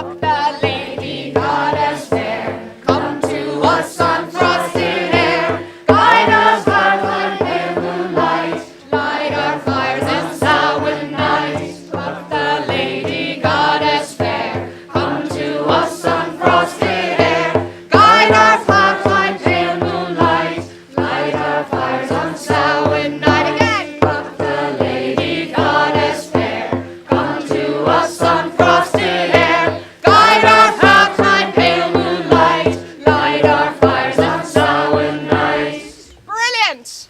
the lady goddess fair, come to us on frosted air. Guide us by pale moonlight, light our fires in Samhain night. Pluck the lady goddess fair, come to us on frosted air. Guide our path by pale moonlight, light our fires on Samhain night. Again, pluck the lady goddess fair, come to us on frosted air. Guide our path by pale moonlight, light our fires on Samhain night. Brilliant!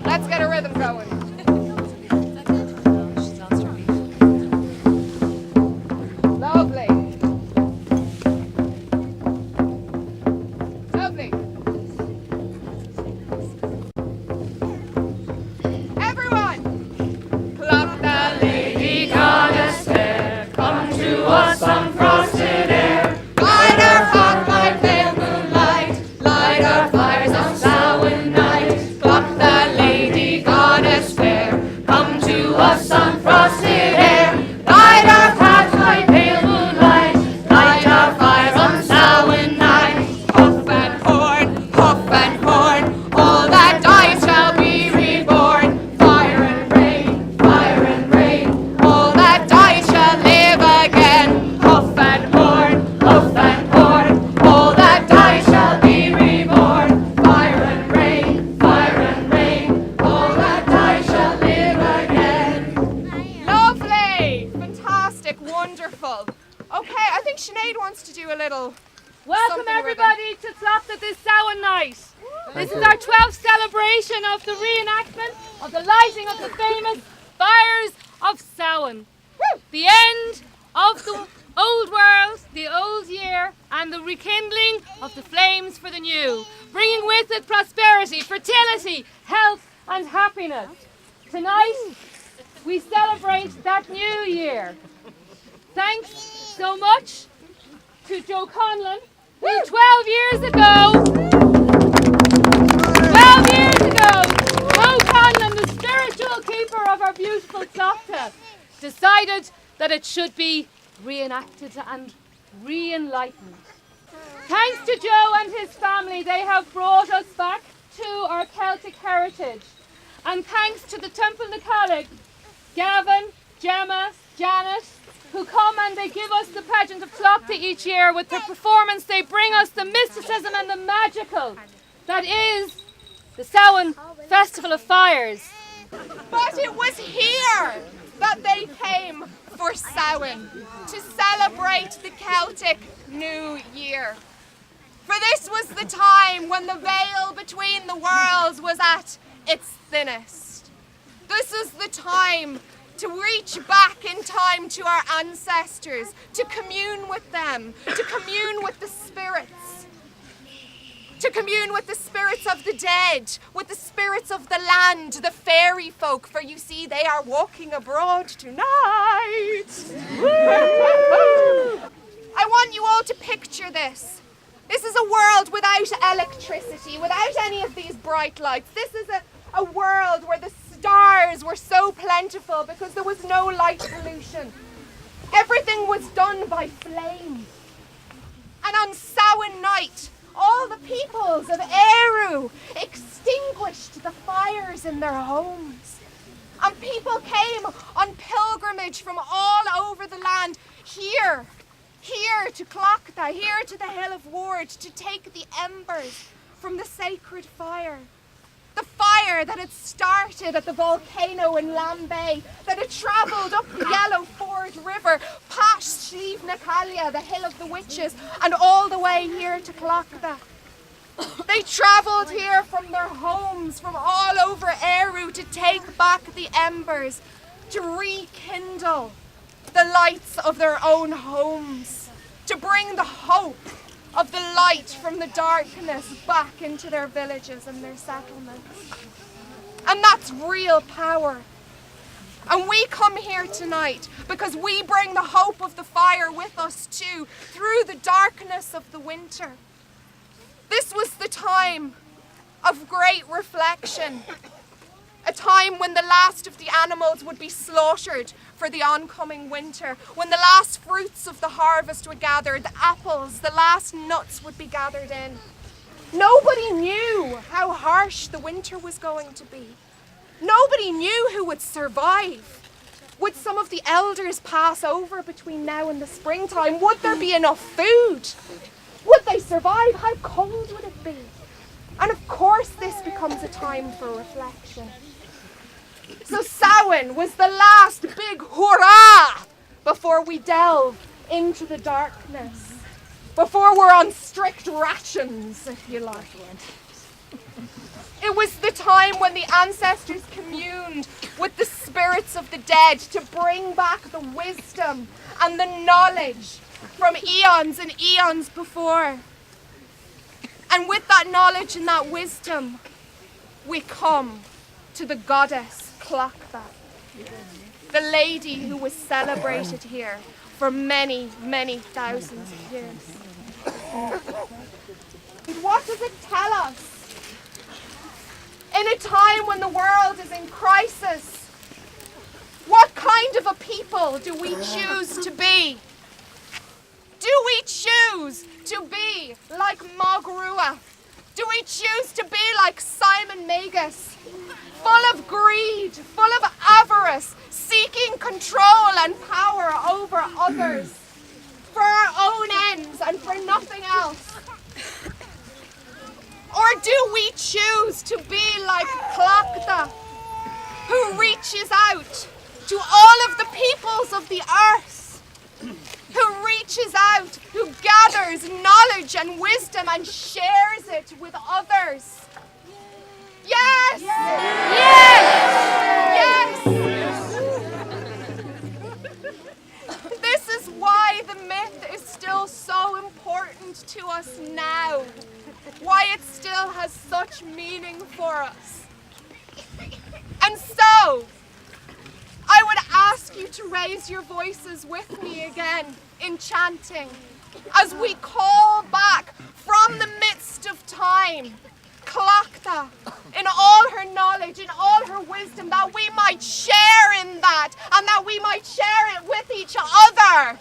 Let's get a rhythm going. Lovely. Lovely. Everyone! Pluck the lady goddess fair, come to us on frosted air. Guide our path by pale moonlight, light our fires on Samhain night. Pluck the lady goddess fair, come to us on frosted air. Guide our path by pale moonlight, light our fires on Samhain night. Puff and horn, all that dies shall be reborn. Fire and rain, all that dies shall live again. Puff and horn, all that dies shall be reborn. Fire and rain, all that dies shall live again. Lovely! Fantastic, wonderful. Okay, I think Sinead wants to do a little Welcome something with everybody to Tlachta this Samhain night. This is our 12th celebration of the reenactment of the lighting of the famous fires of Samhain. The end of the old world, the old year, and the rekindling of the flames for the new, bringing with it prosperity, fertility, health and happiness. Tonight we celebrate that new year. Thanks so much to Joe Conlon, who 12 years ago, Joe Conlon, the spiritual keeper of our beautiful Tlachta, decided that it should be reenacted and re-enlightened. Thanks to Joe and his family, they have brought us back to our Celtic heritage. And thanks to the Temple Nicalig, Gavin, Gemma, Janet, who come and they give us the pageant of Tlachta each year. With their performance, they bring us the mysticism and the magical that is the Samhain Festival of Fires. But it was here that they came for Samhain, to celebrate the Celtic New Year. For this was the time when the veil between the worlds was at its thinnest. This is the time to reach back in time to our ancestors, to commune with them, to commune with the spirits, to commune with the spirits of the dead, with the spirits of the land, the fairy folk, for you see they are walking abroad tonight. I want you all to picture this. This is a world without electricity, without any of these bright lights. This is a world where the stars were so plentiful because there was no light pollution. Everything was done by flame. And on Samhain night, all the peoples of Eru extinguished the fires in their homes. And people came on pilgrimage from all over the land here to Tlachta, here to the Hill of Ward, to take the embers from the sacred fire. The fire that had started at the volcano in Lambay, that had travelled up the Yellow Ford River, past Slieve na Calia, the Hill of the Witches, and all the way here to Tlachta. They travelled here from their homes, from all over Eru, to take back the embers, to rekindle the lights of their own homes, to bring the hope of the light from the darkness back into their villages and their settlements. And that's real power. And we come here tonight because we bring the hope of the fire with us too, through the darkness of the winter. This was the time of great reflection, a time when the last of the animals would be slaughtered for the oncoming winter, when the last fruits of the harvest would gather, the apples, the last nuts would be gathered in. Nobody knew how harsh the winter was going to be. Nobody knew who would survive. Would some of the elders pass over between now and the springtime? Would there be enough food? Would they survive? How cold would it be? And of course this becomes a time for reflection. So Samhain was the last big hurrah before we delve into the darkness. Before we're on strict rations, if you like. It was the time when the ancestors communed with the spirits of the dead to bring back the wisdom and the knowledge from eons and eons before. And with that knowledge and that wisdom, we come to the goddess Tlachta, the lady who was celebrated here for many, many thousands of years. And what does it tell us? In a time when the world is in crisis, what kind of a people do we choose to be? Do we choose to be like Magrua? Do we choose to be like Simon Magus, full of greed, full of avarice, seeking control and power over others for our own ends and for nothing else? Or do we choose to be like Tlachta, who reaches out to all of the peoples of the earth, who reaches out, who gathers knowledge and wisdom and shares it with others? Yes! Yes! Yes! This is why the myth is still so important to us now. Why it still has such meaning for us. And so, I would ask you to raise your voices with me again in chanting as we call back from the midst of time Tlachta in all her knowledge, in all her wisdom, that we might share in that and that we might share it with each other.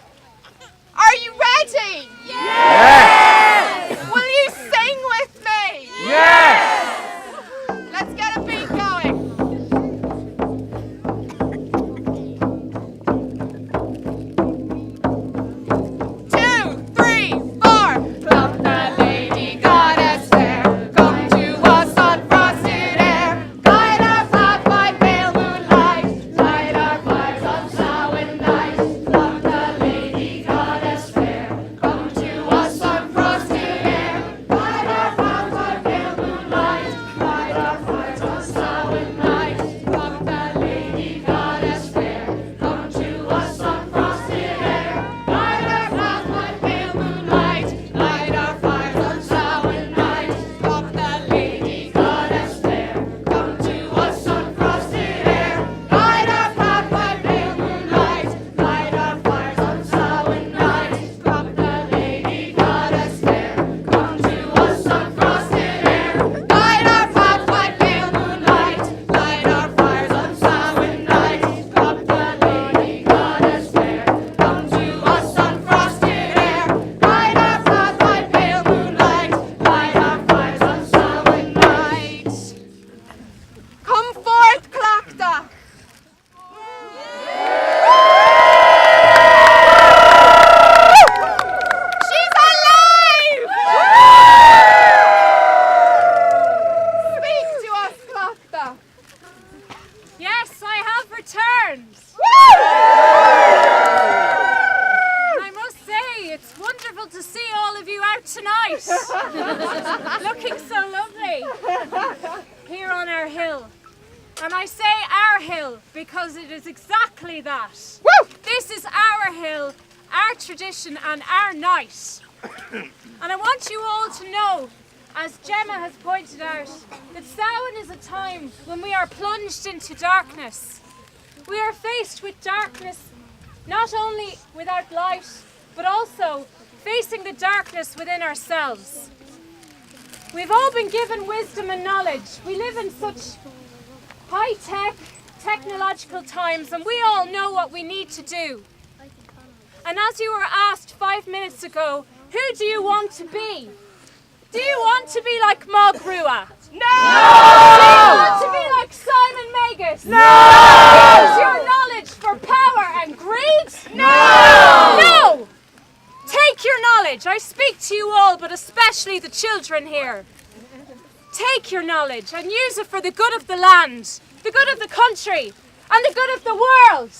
Are you ready? Yes! Will you sing with me? Yes! Let's get a beat going. 2, 3, 4. Tlachta, lady goddess fair, come to us on frosted air. Guide our path by pale moonlight, light our fires on Samhain night. Tlachta, lady goddess fair, come to us on frosted air. Guide our path by pale moonlight, light our fires on Samhain night. Tlachta, lady goddess fair, come to us on frosted air. Guide our path by pale moonlight, light our fires on Samhain night. Tlachta, lady goddess fair, come to us on frosted air. Guide our path by pale moonlight, light our fires on Samhain night. Tlachta, lady goddess fair, come to us on frosted air. Guide our path by pale moonlight, light our fires on Samhain night. Tlachta, lady goddess fair, come to us on frosted air. Guide our path by pale moonlight, light our fires on Samhain night. Come forth, Tlachta! She's alive! Speak to us, Tlachta. Yes, I have returned. And I must say, it's wonderful to see all of you out tonight. Looking so lovely here on our hill. And I say our hill because it is exactly that. Woo! This is our hill, our tradition and our night. And I want you all to know, as Gemma has pointed out, that Samhain is a time when we are plunged into darkness, We are faced with darkness, not only without light, but also facing the darkness within ourselves. We've all been given wisdom and knowledge. We live in such high-tech, technological times, and we all know what we need to do. And as you were asked 5 minutes ago, who do you want to be? Do you want to be like Mog Rua? No! Do you want to be like Simon Magus? No! Use your knowledge for power and greed? No! No! Take your knowledge. I speak to you all, but especially the children here. Take your knowledge and use it for the good of the land, the good of the country, and the good of the world.